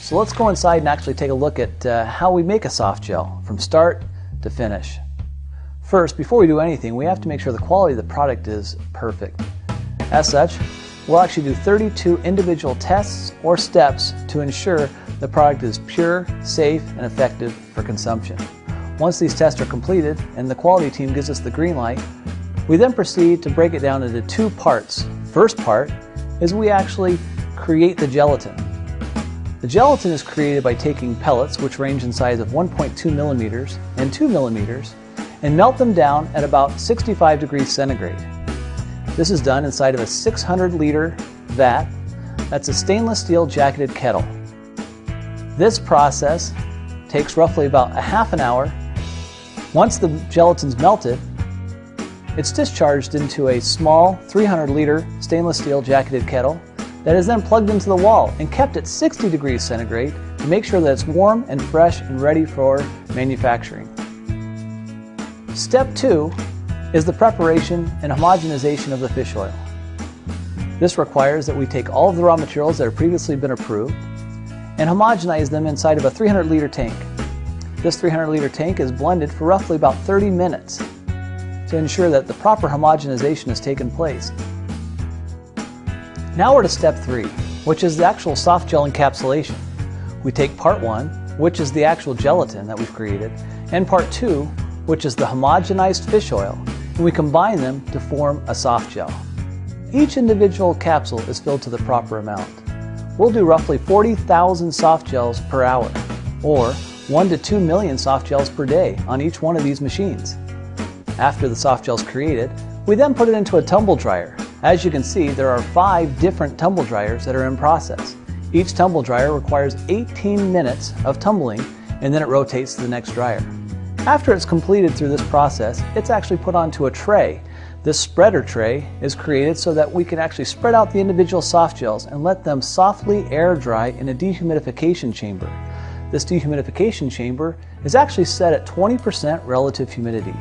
So let's go inside and actually take a look at how we make a soft gel from start to finish. First, before we do anything, we have to make sure the quality of the product is perfect. As such, we'll actually do 32 individual tests or steps to ensure the product is pure, safe, and effective for consumption. Once these tests are completed and the quality team gives us the green light, we then proceed to break it down into two parts. First part is we actually create the gelatin. The gelatin is created by taking pellets, which range in size of 1.2 millimeters and 2 millimeters, and melt them down at about 65 degrees centigrade. This is done inside of a 600-liter vat. That's a stainless steel jacketed kettle. This process takes roughly about a half an hour. Once the gelatin's melted, it's discharged into a small 300-liter stainless steel jacketed kettle that is then plugged into the wall and kept at 60 degrees centigrade to make sure that it's warm and fresh and ready for manufacturing. Step 2 is the preparation and homogenization of the fish oil. This requires that we take all of the raw materials that have previously been approved and homogenize them inside of a 300-liter tank. This 300-liter tank is blended for roughly about 30 minutes to ensure that the proper homogenization has taken place. Now we're to step 3, which is the actual soft gel encapsulation. We take part 1, which is the actual gelatin that we've created, and part 2, which is the homogenized fish oil, and we combine them to form a soft gel. Each individual capsule is filled to the proper amount. We'll do roughly 40,000 soft gels per hour, or 1 to 2 million soft gels per day on each one of these machines. After the soft gel is created, we then put it into a tumble dryer. As you can see, there are 5 different tumble dryers that are in process. Each tumble dryer requires 18 minutes of tumbling, and then it rotates to the next dryer. After it's completed through this process, it's actually put onto a tray. This spreader tray is created so that we can actually spread out the individual soft gels and let them softly air dry in a dehumidification chamber. This dehumidification chamber is actually set at 20% relative humidity.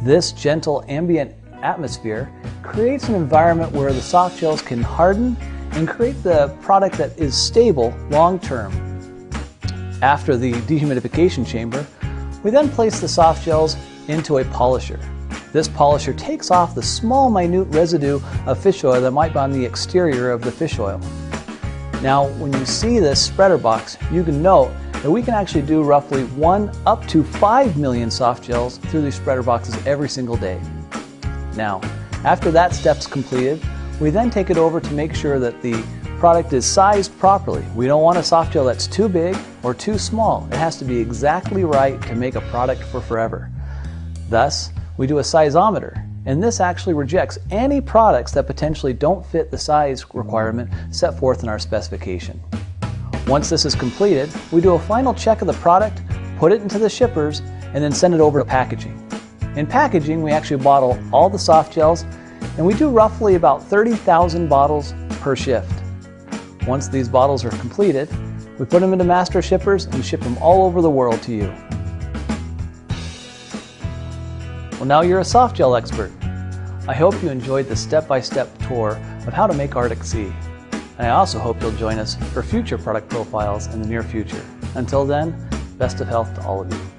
This gentle ambient atmosphere creates an environment where the soft gels can harden and create the product that is stable long term. After the dehumidification chamber, we then place the soft gels into a polisher. This polisher takes off the small minute residue of fish oil that might be on the exterior of the fish oil. Now when you see this spreader box, you can note that we can actually do roughly 1 up to 5 million soft gels through these spreader boxes every single day. Now, after that step's completed, we then take it over to make sure that the product is sized properly. We don't want a soft gel that's too big or too small. It has to be exactly right to make a product for forever. Thus, we do a sizeometer, and this actually rejects any products that potentially don't fit the size requirement set forth in our specification. Once this is completed, we do a final check of the product, put it into the shippers, and then send it over to packaging. In packaging, we actually bottle all the soft gels, and we do roughly about 30,000 bottles per shift. Once these bottles are completed, we put them into master shippers and ship them all over the world to you. Well, now you're a soft gel expert. I hope you enjoyed the step-by-step tour of how to make Arctic Sea. And I also hope you'll join us for future product profiles in the near future. Until then, best of health to all of you.